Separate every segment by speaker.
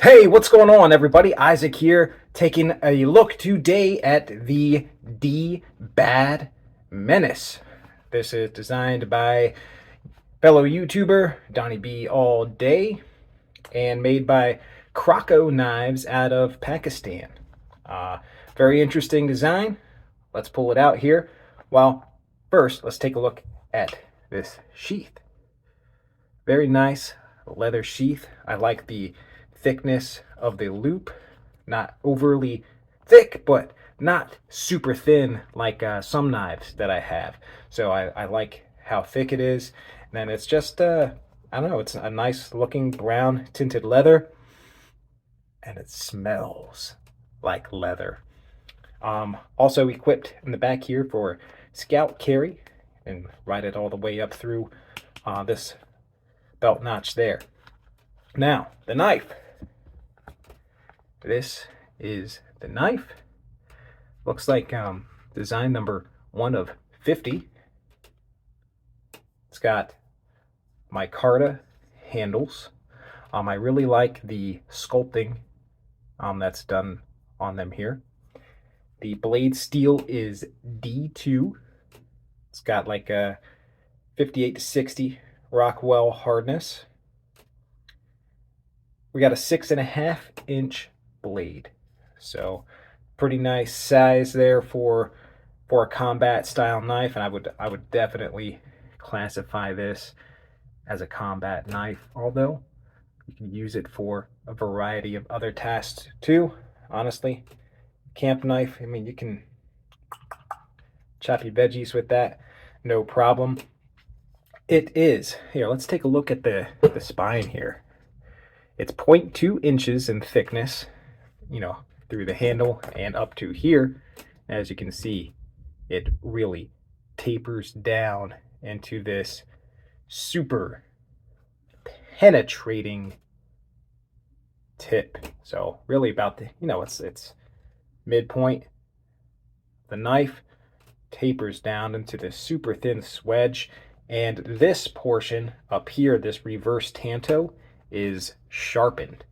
Speaker 1: Hey, what's going on, everybody? Isaac here, taking a look today at the Dbad Menace. This is designed by fellow YouTuber Donnie B All Day and made by Croco Knives out of Pakistan. Uh, Very interesting design. Let's pull it out here. Well, first, let's take a look at this sheath. Very nice leather sheath. I like the thickness of the loop. Not overly thick, but not super thin like some knives that I have. So I like how thick it is. And then it's just, I don't know, it's a nice looking brown tinted leather. And it smells like leather. Also equipped in the back here for scout carry and ride it all the way up through this belt notch there. Now, the knife. This is the knife. Looks like design number 1 of 50. It's got micarta handles. I really like the sculpting that's done on them here. The blade steel is D2. It's got like a 58 to 60 Rockwell hardness. We got a 6.5-inch blade, so pretty nice size there for a combat style knife, and I would definitely classify this as a combat knife, although you can use it for a variety of other tasks too. Honestly, camp knife, I mean, you can chop your veggies with that, no problem. It is here. Let's take a look at the spine here. It's 0.2 inches in thickness, through the handle and up to here. As you can see, it really tapers down into this super penetrating tip. So really about the, it's midpoint. The knife tapers down into this super thin swedge, and this portion up here, this reverse tanto, is sharpened.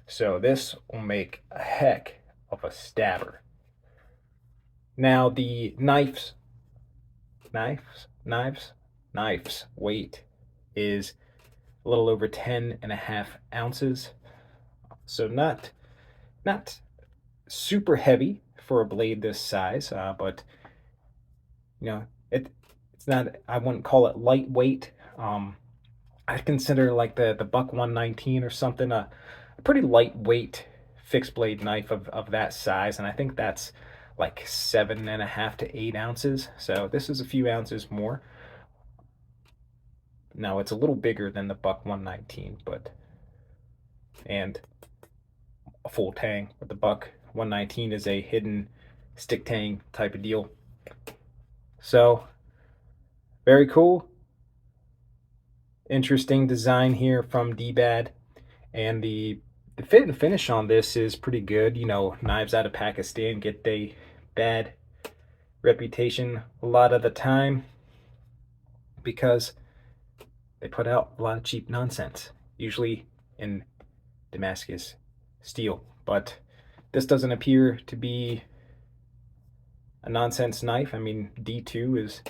Speaker 1: So this will make a heck of a stabber. Now the knife's weight is a little over 10.5 ounces. So not super heavy for a blade this size, but it's not, I wouldn't call it lightweight. I consider like the Buck 119 or something a pretty lightweight fixed blade knife of that size, and I think that's like 7.5 to 8 ounces. So this is a few ounces more. Now it's a little bigger than the Buck 119, but and a full tang. But the Buck 119 is a hidden stick tang type of deal. So very cool. Interesting design here from Dbad, and the fit and finish on this is pretty good. Knives out of Pakistan get a bad reputation a lot of the time because they put out a lot of cheap nonsense, usually in Damascus steel. But this doesn't appear to be a nonsense knife. I mean, D2 is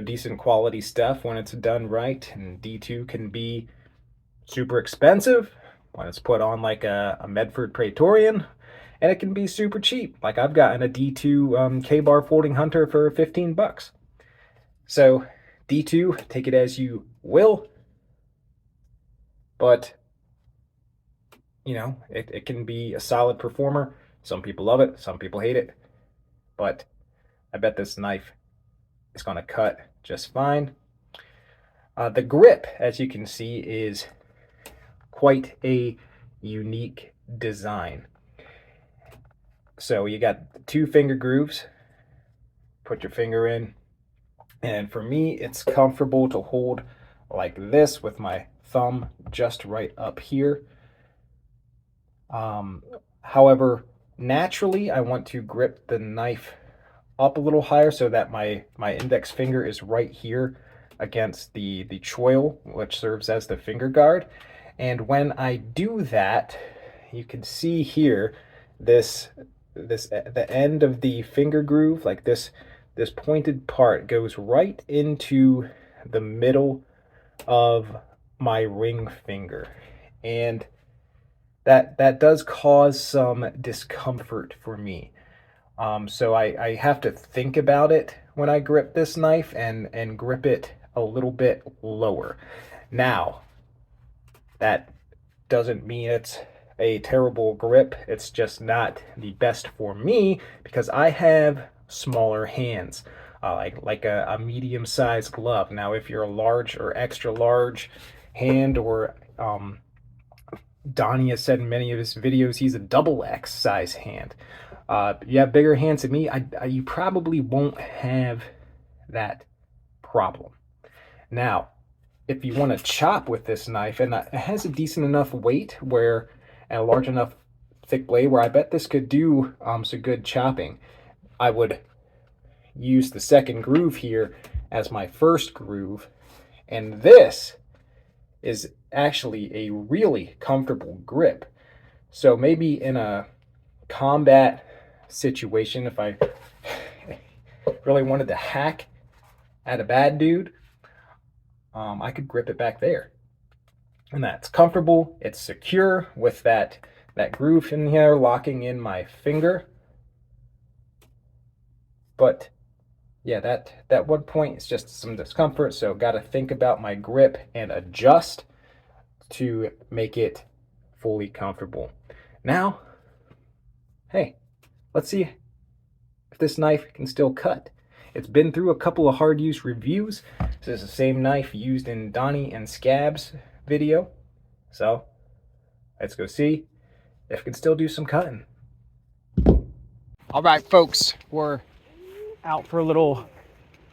Speaker 1: decent quality stuff when it's done right, and D2 can be super expensive when it's put on like a Medford Praetorian, and it can be super cheap. Like I've gotten a D2 K-bar folding hunter for 15 bucks. So D2, take it as you will, but it can be a solid performer. Some people love it, some people hate it, but I bet this knife is going to cut just fine. The grip, as you can see, is quite a unique design. So you got 2 finger grooves. Put your finger in, and for me, it's comfortable to hold like this with my thumb just right up here. However, naturally, I want to grip the knife up a little higher so that my index finger is right here against the choil, which serves as the finger guard. And when I do that, you can see here the end of the finger groove, like this pointed part goes right into the middle of my ring finger, and that does cause some discomfort for me. So I have to think about it when I grip this knife and grip it a little bit lower. Now, that doesn't mean it's a terrible grip. It's just not the best for me because I have smaller hands, like a medium-sized glove. Now, if you're a large or extra large hand, or Donnie has said in many of his videos he's a double X size hand. You have bigger hands than me, you probably won't have that problem. Now, if you want to chop with this knife, and it has a decent enough weight where, and a large enough thick blade where I bet this could do some good chopping, I would use the second groove here as my first groove, and this is actually a really comfortable grip. So maybe in a combat situation, if I really wanted to hack at a bad dude, I could grip it back there, and that's comfortable. It's secure with that groove in here locking in my finger. But yeah, that one point is just some discomfort, so got to think about my grip and adjust to make it fully comfortable. Now, hey, let's see if this knife can still cut. It's been through a couple of hard use reviews. This is the same knife used in Donnie and Scab's video. So let's go see if it can still do some cutting. All right, folks, we're out for a little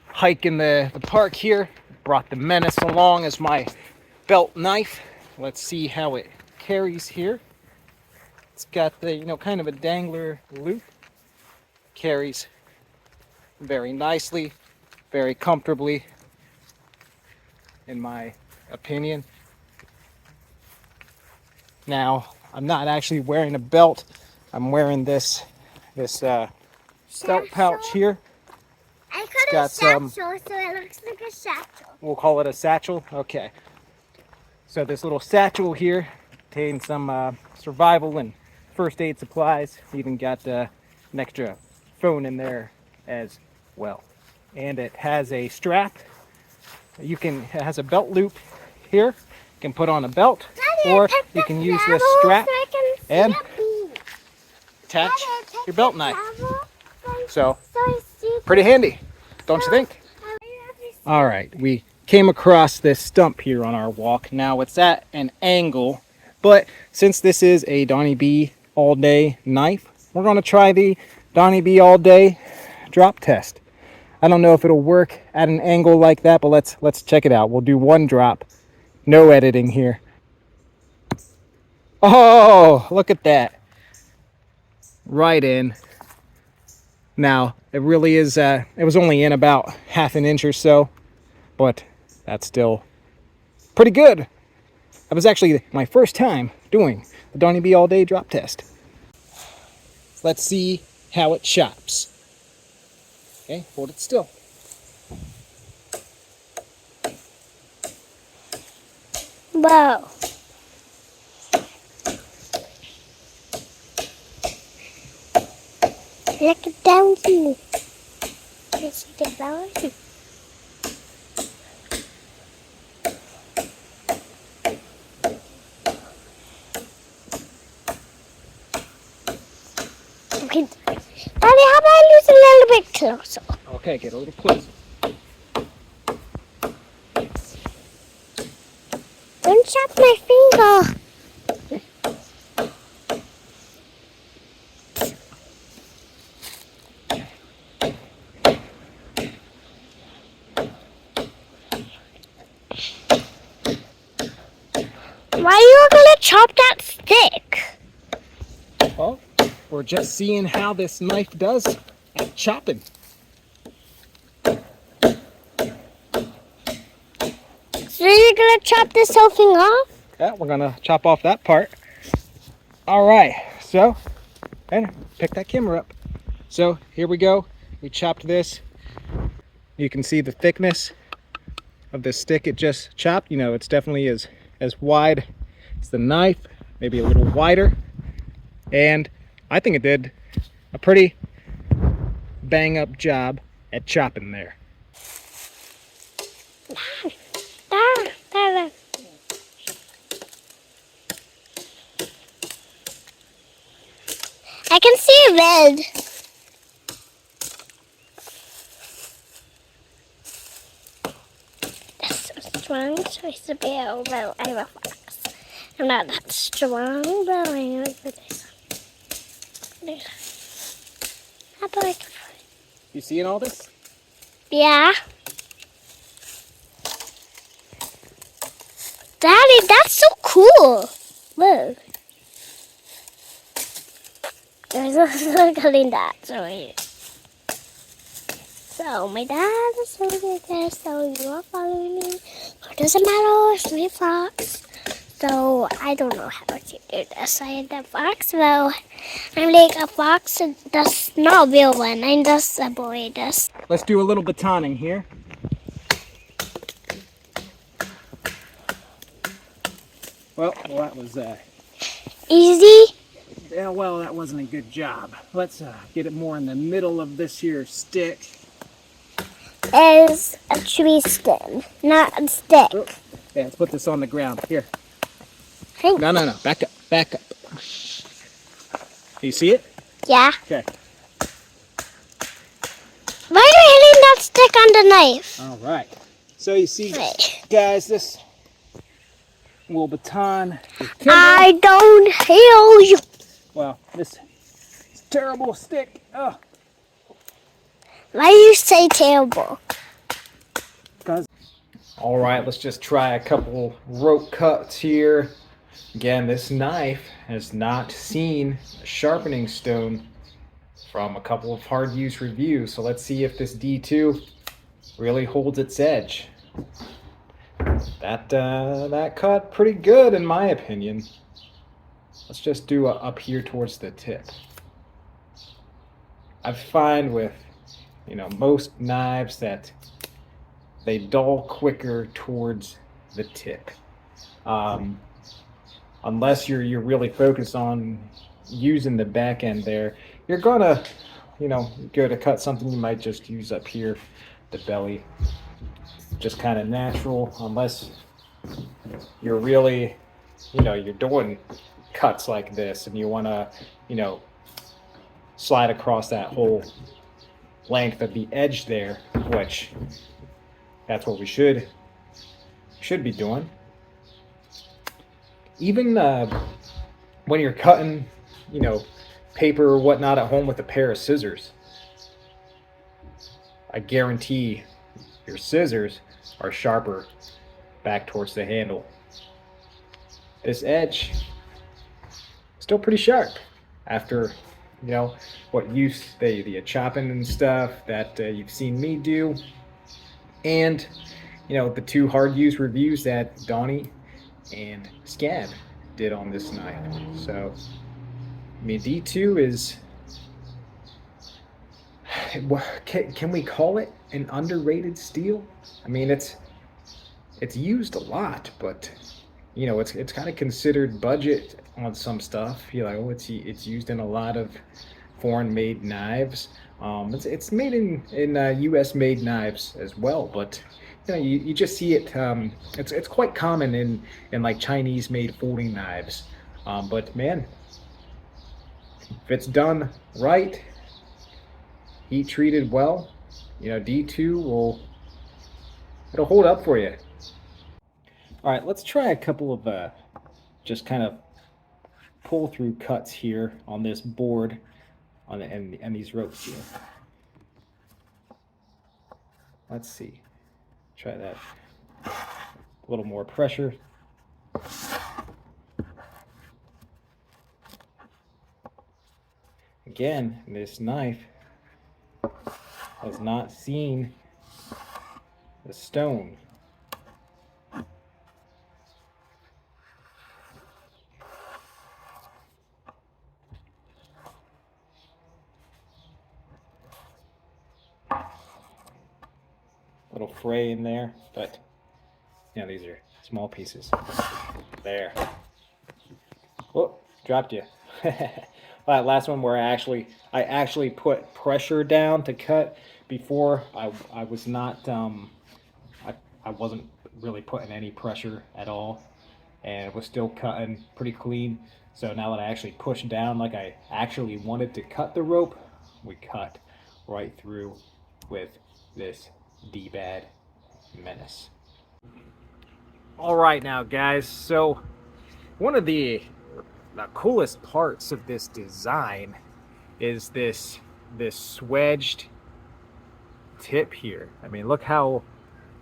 Speaker 1: hike in the park here. Brought the Menace along as my belt knife. Let's see how it carries here. It's got the, kind of a dangler loop. Carries very nicely, very comfortably, in my opinion. Now, I'm not actually wearing a belt. I'm wearing this belt pouch here.
Speaker 2: I got a satchel, so it looks like a satchel.
Speaker 1: We'll call it a satchel? Okay. So this little satchel here contains some survival and first aid supplies. Even got an extra phone in there as well. And it has a strap. It has a belt loop here. You can put on a belt, or you can use this strap and attach your belt knife. So, pretty handy, don't you think? All right, we came across this stump here on our walk. Now it's at an angle, but since this is a Donnie B all day knife, we're going to try the Donnie B all day drop test. I don't know if it'll work at an angle like that, but let's check it out. We'll do one drop, no editing here. Oh, look at that. Right in. Now, it really is, it was only in about half an inch or so, but that's still pretty good. That was actually my first time doing the Donnie B all day drop test. Let's see how it chops. Okay, hold it still.
Speaker 2: Whoa. Look it down here. Let's see the flower. Okay. Daddy, how about I lose a little bit closer?
Speaker 1: Okay, get a little closer.
Speaker 2: Don't chop my finger. Why are you gonna chop that stick?
Speaker 1: Well, we're just seeing how this knife does at chopping.
Speaker 2: So you're gonna chop this whole thing off?
Speaker 1: Yeah, we're gonna chop off that part. All right, so, and pick that camera up. So here we go. We chopped this. You can see the thickness of the stick it just chopped. You know, it's definitely as wide as the knife, maybe a little wider. And I think it did a pretty bang up job at chopping there.
Speaker 2: I can see red. That's so strong, so it's a bear, but I'm a fox. I'm not that strong, but I am a good. How do I?
Speaker 1: You seeing all this?
Speaker 2: Yeah. Daddy, that's so cool. Look. There's also cutting that. So my dad is over there, so you are following me. It doesn't matter if we fox. So I don't know how to do this. I am the fox. Well, I'm like a fox that's not a real one. I'm just a boy.
Speaker 1: Let's do a little batoning here. Well, that was
Speaker 2: Easy.
Speaker 1: yeah, well, that wasn't a good job. Let's get it more in the middle of this here stick.
Speaker 2: Is a tree stem, not a stick.
Speaker 1: Oh, yeah, let's put this on the ground. Here.
Speaker 2: Hey.
Speaker 1: No. Back up. Back up. Do you see it?
Speaker 2: Yeah.
Speaker 1: Okay.
Speaker 2: Why are you hitting that stick on the knife?
Speaker 1: All right. So you see,
Speaker 2: Wait.
Speaker 1: guys, this little baton.
Speaker 2: I don't heal you.
Speaker 1: Well, this terrible stick. Oh,
Speaker 2: Why do you say terrible?
Speaker 1: because. All right, let's just try a couple rope cuts here. Again, this knife has not seen a sharpening stone from a couple of hard use reviews. So let's see if this D2 really holds its edge. That cut pretty good in my opinion. Let's just do up here towards the tip. I find with, you know, most knives that they dull quicker towards the tip. Unless you're really focused on using the back end there, you're gonna, you know, go to cut something, you might just use up here, the belly. Just kind of natural, unless you're really, you know, you're doing cuts like this and you want to, you know, slide across that whole length of the edge there, which that's what we should be doing. Even when you're cutting, you know, paper or whatnot at home with a pair of scissors, I guarantee your scissors are sharper back towards the handle. This edge still pretty sharp after, you know, what use the chopping and stuff that you've seen me do, and you know, the two hard use reviews that Donnie and Scab did on this knife. So I mean, D2 is, can we call it an underrated steel? I mean, it's used a lot, but you know, it's kind of considered budget on some stuff. You're like, oh, it's used in a lot of foreign-made knives. It's made in U.S. made knives as well, but you know, you just see it. It's quite common in like Chinese-made folding knives. But man, if it's done right, heat treated well, you know, D2 it'll hold up for you. All right, let's try a couple of just kind of pull through cuts here on this board and these ropes here. Let's see. Try that. A little more pressure. Again, this knife has not seen the stone. little fray in there, but these are small pieces. There. Oh, dropped you. That last one where I actually put pressure down to cut. Before I was not I wasn't really putting any pressure at all, and it was still cutting pretty clean. So now that I actually pushed down like I actually wanted to cut the rope, we cut right through with this Dbad Menace. All right now, guys, so one of the coolest parts of this design is this swedged tip here. I mean, look how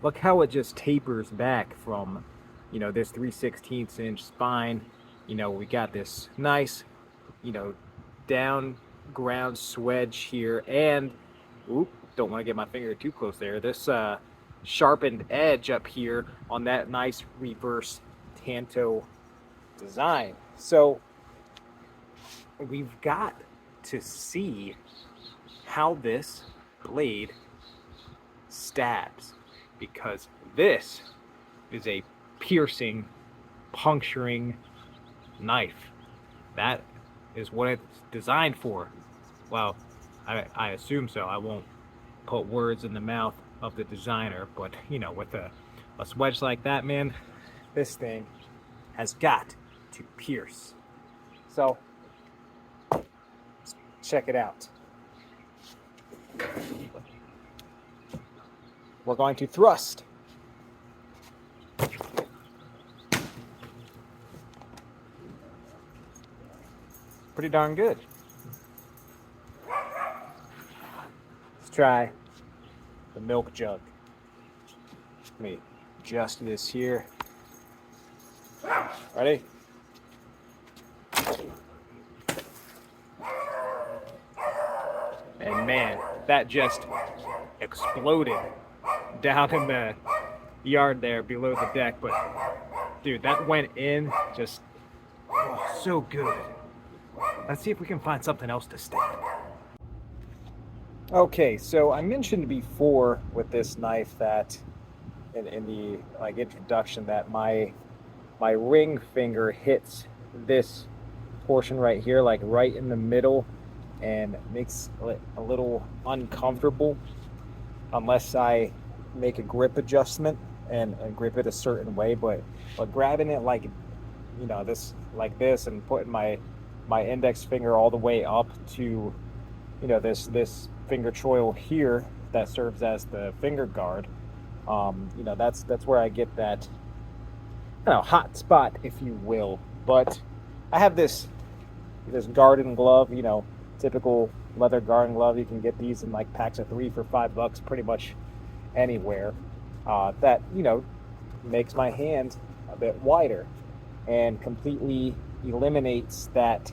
Speaker 1: it just tapers back from this 3/16 inch spine. We got this nice down ground swedge here, and don't want to get my finger too close there, this sharpened edge up here on that nice reverse tanto design. So we've got to see how this blade stabs, because this is a piercing, puncturing knife. That is what it's designed for. Well, I assume so. I won't put words in the mouth of the designer, but with a swedge like that, man, this thing has got to pierce. So let's check it out. We're going to thrust. Pretty darn good. Let's try the milk jug. Let me adjust this here. Ready? And man, that just exploded down in the yard there below the deck. But dude, that went in just so good. Let's see if we can find something else to stab. Okay, so I mentioned before with this knife that in the introduction that my ring finger hits this portion right here, like right in the middle, and makes it a little uncomfortable unless I make a grip adjustment and grip it a certain way. But grabbing it like this, like this, and putting my index finger all the way up to this finger choil here that serves as the finger guard, that's where I get that hot spot, if you will. But I have this garden glove, typical leather garden glove. You can get these in like packs of 3 for $5 pretty much anywhere. That makes my hand a bit wider and completely eliminates that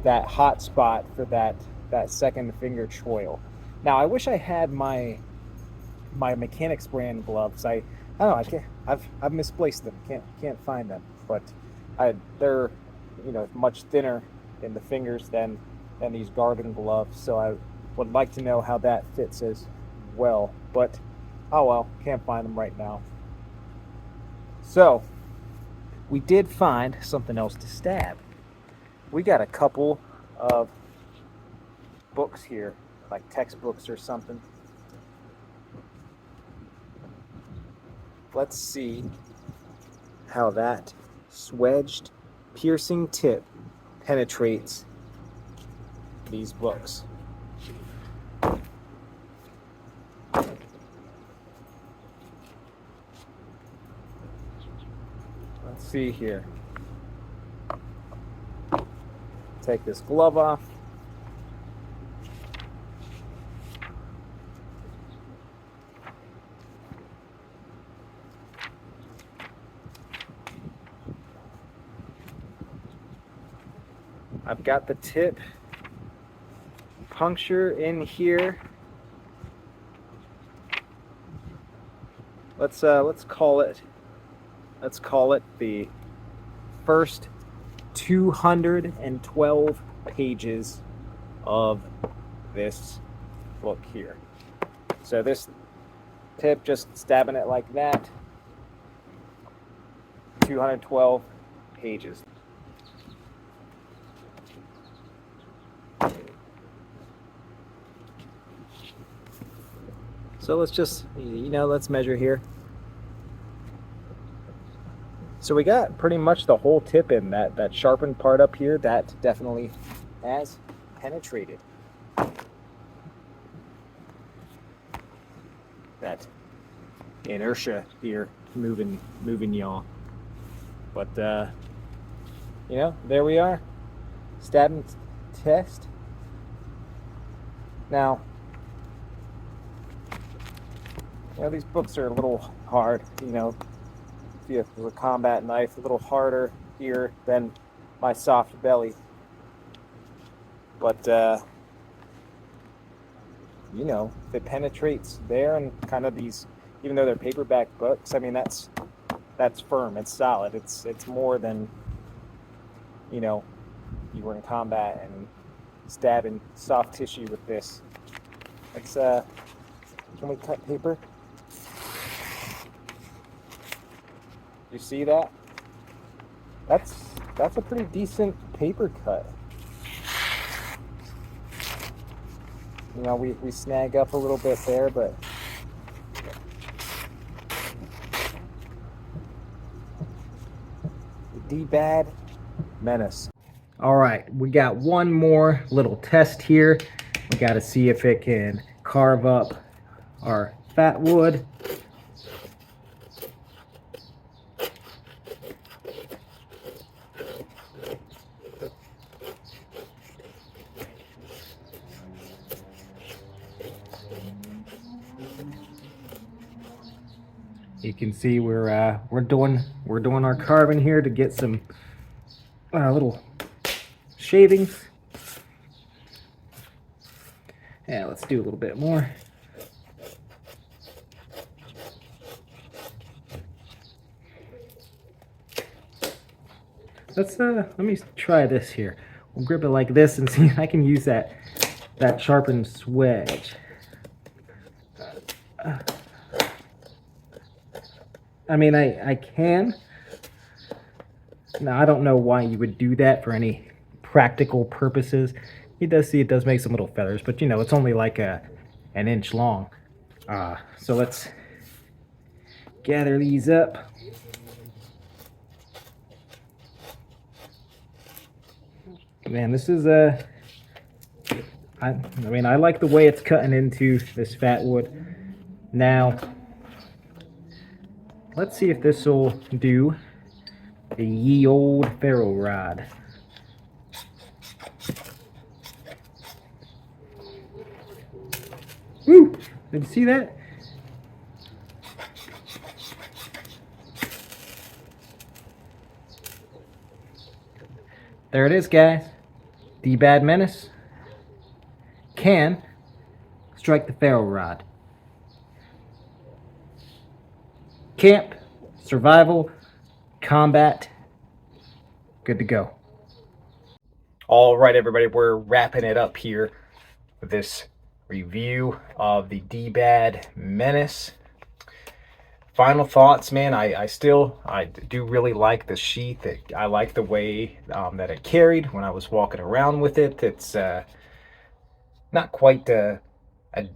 Speaker 1: hot spot for that second finger choil. Now I wish I had my mechanics brand gloves. I don't know, I've misplaced them. Can't find them. But they're much thinner in the fingers than these garden gloves. So I would like to know how that fits as well. But oh well, can't find them right now. So we did find something else to stab. We got a couple of books here, like textbooks or something. Let's see how that swedged, piercing tip penetrates these books. Let's see here. Take this glove off. I've got the tip puncture in here. Let's call it the first 212 pages of this book here. So this tip, just stabbing it like that. 212 pages. So let's just, let's measure here. So we got pretty much the whole tip in. That sharpened part up here, that definitely has penetrated. That inertia here moving y'all. But there we are. Stabbing test. Now, these books are a little hard, if you have a combat knife, a little harder here than my soft belly. But if it penetrates there, and kind of these, even though they're paperback books, I mean that's firm, it's solid, it's more than you were in combat and stabbing soft tissue with this. Let's can we cut paper? You see that? That's a pretty decent paper cut. We snag up a little bit there, but Dbad Menace. All right, we got one more little test here. We got to see if it can carve up our fat wood. You can see we're doing our carving here to get some little shavings. Yeah, let's do a little bit more. Let me try this here. We'll grip it like this and see if I can use that sharpened swedge. I mean, I can. Now, I don't know why you would do that for any practical purposes. It does make some little feathers, but it's only like an inch long. So let's gather these up. Man, this is I like the way it's cutting into this fat wood. Now, let's see if this will do the ye old ferro rod. Woo! Did you see that? There it is, guys. Dbad Menace can strike the ferro rod. Camp, survival, combat, good to go. All right, everybody, we're wrapping it up here with this review of the Dbad Menace. Final thoughts, man. I do really like the sheath. I like the way that it carried when I was walking around with it. It's not quite a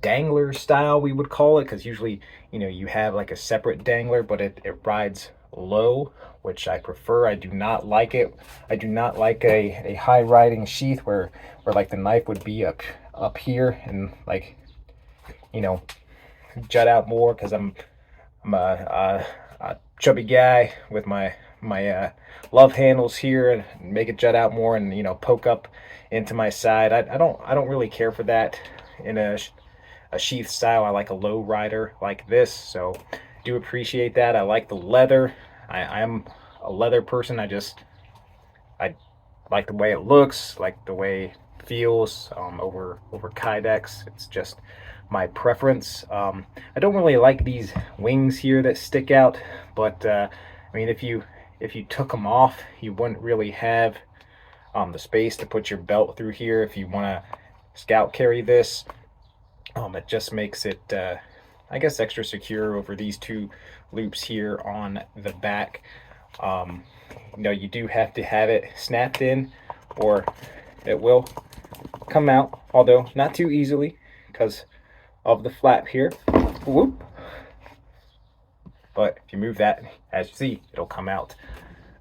Speaker 1: dangler style, we would call it, because usually you have like a separate dangler, but it rides low, which I prefer. I do not like it. I do not like a high riding sheath where like the knife would be up here and like jut out more, because I'm a chubby guy with my love handles here, and make it jut out more and poke up into my side. I don't really care for that in a sheath style. I like a low rider like this, so do appreciate that. I like the leather. I am a leather person. I like the way it looks, like the way it feels over Kydex. It's just my preference. I don't really like these wings here that stick out, but I mean, if you took them off, you wouldn't really have the space to put your belt through here if you want to scout carry this. It just makes it I guess, extra secure over these two loops here on the back. You know, you do have to have it snapped in or it will come out, although not too easily because of the flap here. Whoop. But if you move that, as you see, it'll come out.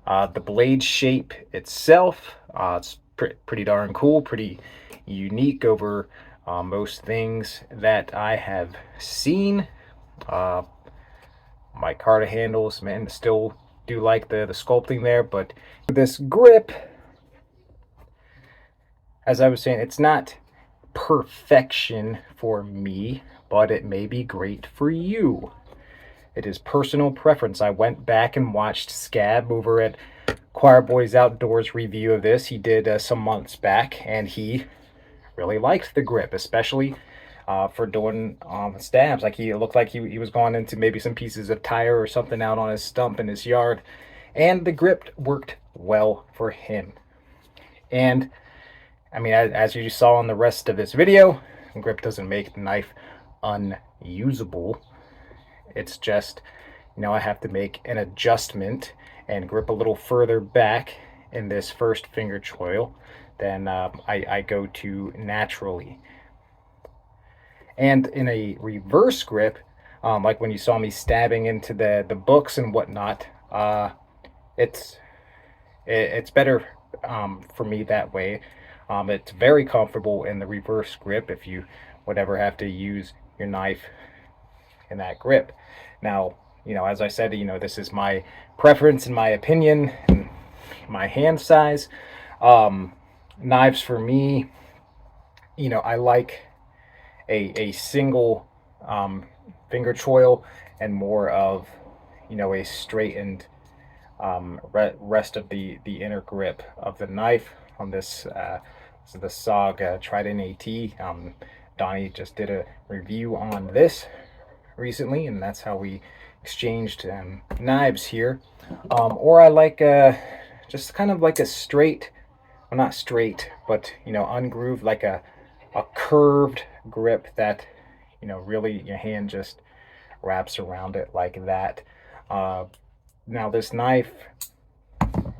Speaker 1: The blade shape itself, it's pretty darn cool, pretty unique over most things that I have seen. My Carta handles, man, still do like the sculpting there, but this grip, as I was saying, it's not perfection for me, but it may be great for you. It is personal preference. I went back and watched Scab over at Choir Boys Outdoors review of this. He did some months back, and he really liked the grip, especially for doing stabs. Like, it looked like he was going into maybe some pieces of tire or something out on his stump in his yard, and the grip worked well for him. And I mean, as you saw in the rest of this video, the grip doesn't make the knife unusable. It's just, you know, I have to make an adjustment and grip a little further back in this first finger choil than I go to naturally. And in a reverse grip, like when you saw me stabbing into the books and whatnot, it's better for me that way. It's very comfortable in the reverse grip if you would ever have to use your knife in that grip. Now, you know, as I said, you know, this is my preference and my opinion and my hand size. Knives for me, you know, I like a single finger choil and more of, you know, a straightened rest of the inner grip of the knife. On this is the SOG Trident AT. Donnie just did a review on this recently, and that's how we exchanged knives here. Or I like just kind of like a straight, well, not straight, but, you know, ungrooved, like a curved grip that, you know, really your hand just wraps around it like that. Now this knife,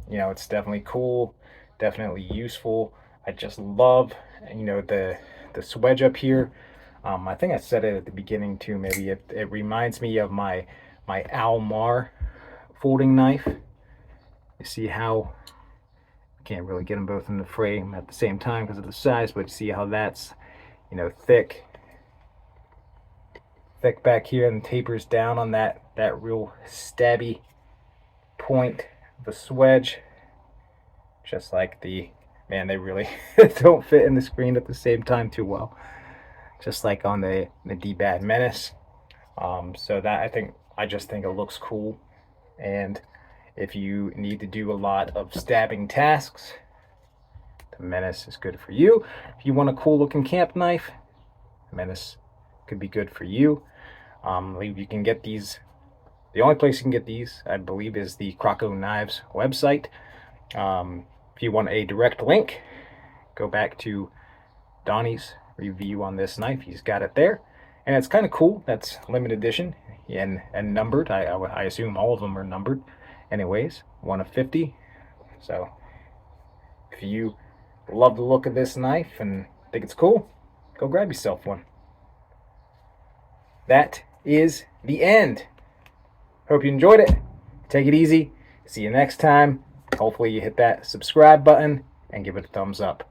Speaker 1: you know, it's definitely cool, definitely useful. I just love, you know, the swedge up here. I think I said it at the beginning too. Maybe it reminds me of my Almar folding knife. You see how I can't really get them both in the frame at the same time because of the size, but you see how that's, you know, thick back here and tapers down on that real stabby point of the swedge. Just like the, man, they really don't fit in the screen at the same time too well. Just like on the Dbad Menace. So that, I just think it looks cool. And if you need to do a lot of stabbing tasks, the Menace is good for you. If you want a cool looking camp knife, the Menace could be good for you. You can get these, the only place you can get these, I believe, is the Croco Knives website. If you want a direct link, go back to Donnie's review on this knife. He's got it there, and it's kind of cool. That's limited edition and numbered. I assume all of them are numbered anyways, 1 of 50. So if you love the look of this knife and think it's cool, go grab yourself one. That is the end. Hope you enjoyed it. Take it easy. See you next time. Hopefully you hit that subscribe button and give it a thumbs up.